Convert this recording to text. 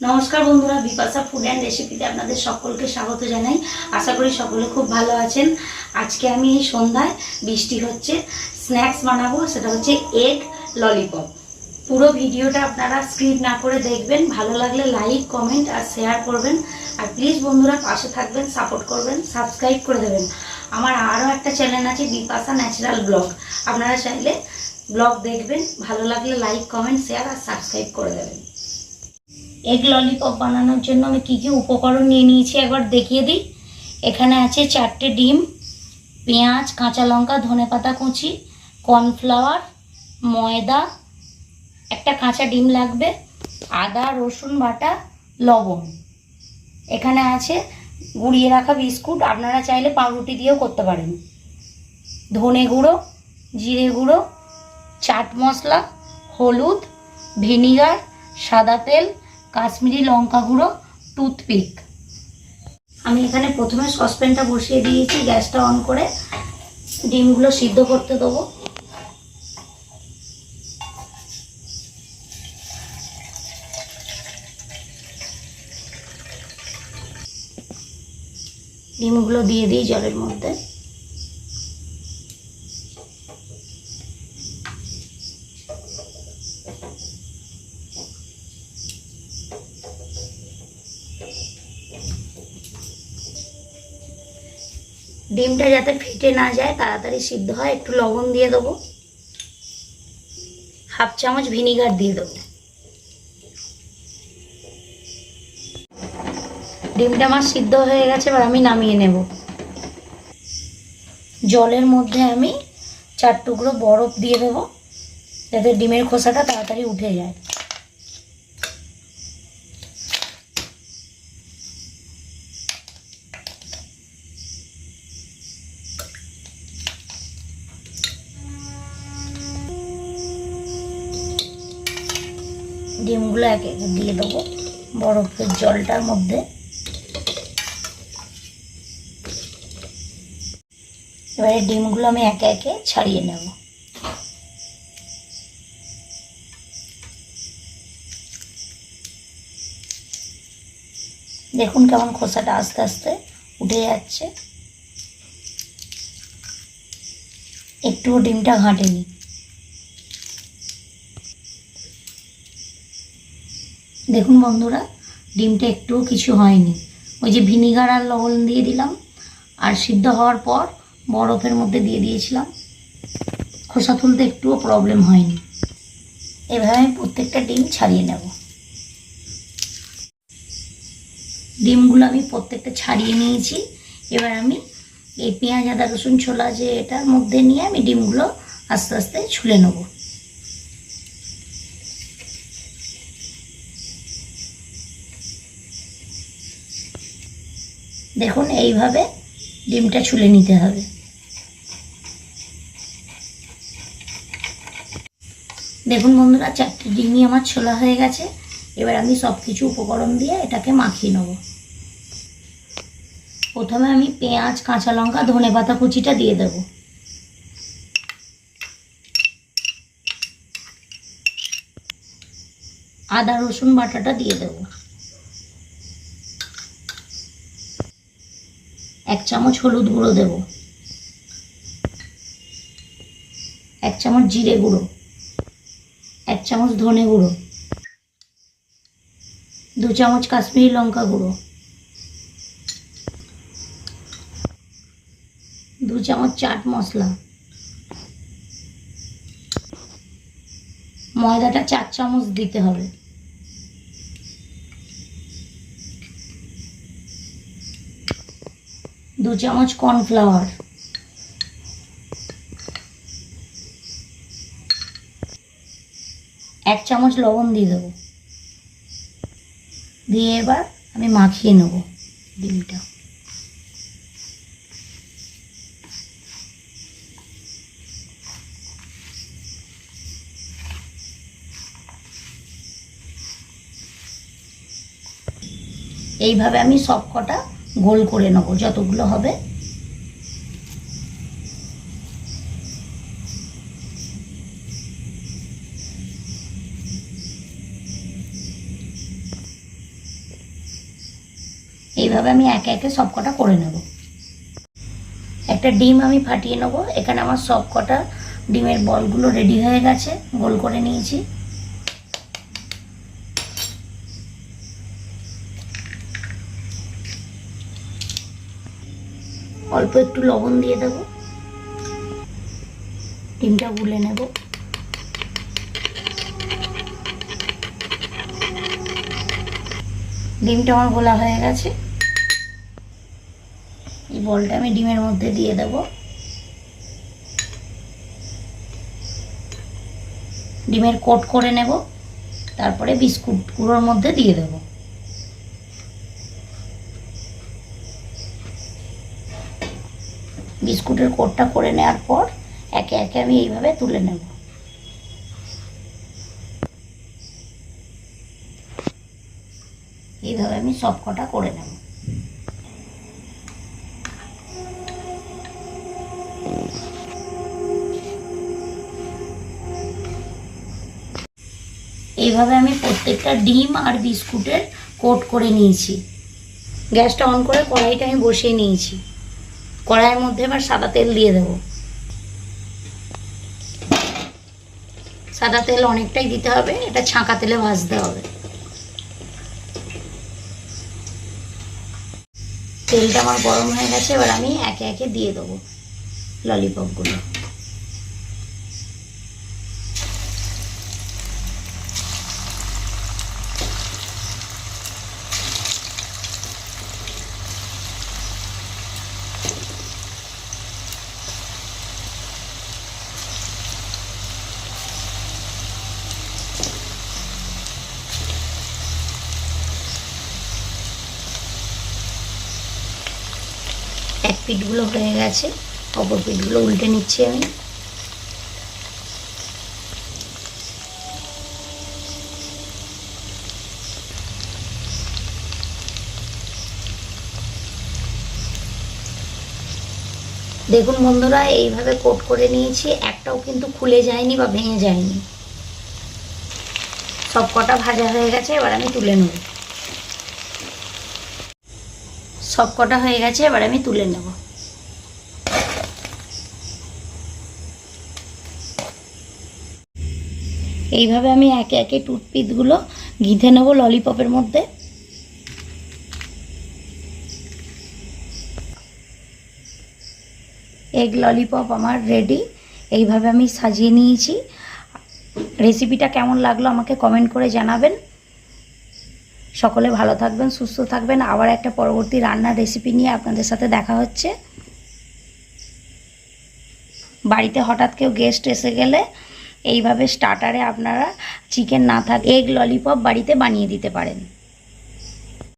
নমস্কার বন্ধুরা, Bipasha food and রেসিপিতে আপনাদের সকলকে স্বাগত জানাই। আশা করি সকলে খুব ভালো আছেন। আজকে আমি এই সন্ধ্যায় বৃষ্টি হচ্ছে, স্ন্যাক্স বানাবো, সেটা হচ্ছে এগ ললিপপ। পুরো ভিডিওটা আপনারা স্ক্রিপ না করে দেখবেন। ভালো লাগলে লাইক, কমেন্ট আর শেয়ার করবেন। আর প্লিজ বন্ধুরা পাশে থাকবেন, সাপোর্ট করবেন, সাবস্ক্রাইব করে দেবেন। আমার আরও একটা চ্যানেল আছে, বিপাশা ন্যাচারাল ব্লগ। আপনারা চাইলে ব্লগ দেখবেন। ভালো লাগলে লাইক, কমেন্ট, শেয়ার আর সাবস্ক্রাইব করে দেবেন। এগ ললিপপ বানানোর জন্য আমি কী কী উপকরণ নিয়ে নিয়েছি একবার দেখিয়ে দিই। এখানে আছে 4টে ডিম, পেঁয়াজ, কাঁচা লঙ্কা, ধনেপাতা কুচি, কর্নফ্লাওয়ার, ময়দা, একটা কাঁচা ডিম লাগবে, আদা রসুন বাটা, লবণ। এখানে আছে গুঁড়িয়ে রাখা বিস্কুট, আপনারা চাইলে পাউরুটি দিয়েও করতে পারেন, ধনে গুঁড়ো, জিরে গুঁড়ো, চাট মশলা, হলুদ, ভিনিগার, সাদা তেল, কাশ্মীরি লঙ্কা গুঁড়ো, টুথপিক। আমি এখানে প্রথমে সসপ্যানটা বসিয়ে দিয়েছি, গ্যাসটা অন করে ডিমগুলো সিদ্ধ করতে দেবো। ডিমগুলো দিয়ে দিই জলের মধ্যে। ডিমটা যাতে ফেটে না যায়, তাড়াতাড়ি সিদ্ধ হয়, একটু লবণ দিয়ে দেবো, হাফ চামচ ভিনিগার দিয়ে দেবো। ডিমটা আমার সিদ্ধ হয়ে গেছে, এবার আমি নামিয়ে নেব। জলের মধ্যে আমি 4 টুকরো বরফ দিয়ে দেবো, যাতে ডিমের খোসাটা তাড়াতাড়ি উঠে যায়। ডিমগুলো এক এক দিয়ে দেবো বরফের জলটার মধ্যে। এবারে ডিমগুলো আমি একে একে ছাড়িয়ে নেব। দেখুন কেমন খোসাটা আস্তে আস্তে উঠে যাচ্ছে, একটুও ডিমটা ঘাঁটেনি। দেখুন বন্ধুরা, ডিমটা একটুও কিছু হয়নি। ওই যে ভিনিগার আর লবণ দিয়ে দিলাম, আর সিদ্ধ হওয়ার পর বরফের মধ্যে দিয়ে দিয়েছিলাম, খোসা তুলতে একটুও প্রবলেম হয়নি। এভাবে আমি প্রত্যেকটা ডিম ছাড়িয়ে নেব। ডিমগুলো আমি প্রত্যেকটা ছাড়িয়ে নিয়েছি। এবার আমি এই পেঁয়াজ আদা রসুন ছোলা যে এটার মধ্যে নিয়ে আমি ডিমগুলো আস্তে আস্তে ছুলে নেব। দেখুন এইভাবে ডিমটা ছুলে নিতে হবে। দেখুন বন্ধুরা, 4টে ডিমই আমার ছোলা হয়ে গেছে। এবার আমি সব কিছু উপকরণ দিয়ে এটাকে মাখিয়ে নেব। প্রথমে আমি পেঁয়াজ, কাঁচা লঙ্কা, ধনেপাতা কুচিটা দিয়ে দেব। আদা রসুন বাটাটা দিয়ে দেব। 1 চামচ হলুদ গুঁড়ো দেব, 1 চামচ জিরে গুঁড়ো, 1 চামচ ধনে গুঁড়ো, 2 চামচ কাশ্মীরি লঙ্কা গুঁড়ো, 2 চামচ চাট মশলা, ময়দাটা 4 চামচ দিতে হবে, 2 চামচ কর্নফ্লাওয়ার, 1 চামচ লবণ দিয়ে দেবো। দিয়ে এবার আমি মাখিয়ে নেব ডিমটা। এইভাবে আমি সব কটা গোল করে নেব, যতগুলো হবে। এইভাবে আমি একে একে সব কটা করে নেব। একটা ডিম আমি ফাটিয়ে নেব। এখানে আমার সব কটা ডিমের বলগুলো রেডি হয়ে গেছে, গোল করে নিয়েছি। অল্প একটু লবণ দিয়ে দেব, ডিমটা গুলে নেব। ডিমটা আমার গোলা হয়ে গেছে। এই বলটা আমি ডিমের মধ্যে দিয়ে দেব। ডিমের কোট করে নেব, তারপরে বিস্কুট গুঁড়োর মধ্যে দিয়ে দেব। বিস্কুটের কোটটা করে নেওয়ার পর একে একে আমি এইভাবে তুলে নেব। এইভাবে আমি সব কটা করে নেব। এইভাবে আমি প্রত্যেকটা ডিম আর বিস্কুটের কোট করে নিয়েছি। গ্যাসটা অন করে কড়াইটা আমি বসিয়ে নিয়েছি। কড়াইয়ের মধ্যে এবার সাদা তেল দিয়ে দেব। সাদা তেল অনেকটাই দিতে হবে, এটা ছাঁকা তেলে ভাজতে হবে। তেলটা আমার গরম হয়ে গেছে, এবার আমি একে একে দিয়ে দেবো ললিপপগুলো। এক পিঠগুলো হয়ে গেছে, অপর পিঠগুলো উল্টে নিচ্ছি আমি। দেখুন বন্ধুরা, এইভাবে কোট করে নিয়েছি, একটাও কিন্তু খুলে যায়নি বা ভেঙে যায়নি। সব কটা ভাজা হয়ে গেছে, এবার আমি তুলে নেব। সব কটা হয়ে গেছে, এবার আমি তুলে নেব। এইভাবে আমি একে একে টুথপিকগুলো গিঁথে নেব ললিপপের মধ্যে। এগ ললিপপ আমার রেডি। এইভাবে আমি সাজিয়ে নিয়েছি। রেসিপিটা কেমন লাগলো আমাকে কমেন্ট করে জানাবেন। সকলে ভালো থাকবেন, সুস্থ থাকবেন। আবার একটা পরবর্তী রান্নার রেসিপি নিয়ে আপনাদের সাথে দেখা হচ্ছে। বাড়িতে হঠাৎ কেউ গেস্ট এসে গেলে এইভাবে স্টার্টারে আপনারা চিকেন না থাকে এগ ললিপপ বাড়িতে বানিয়ে দিতে পারেন।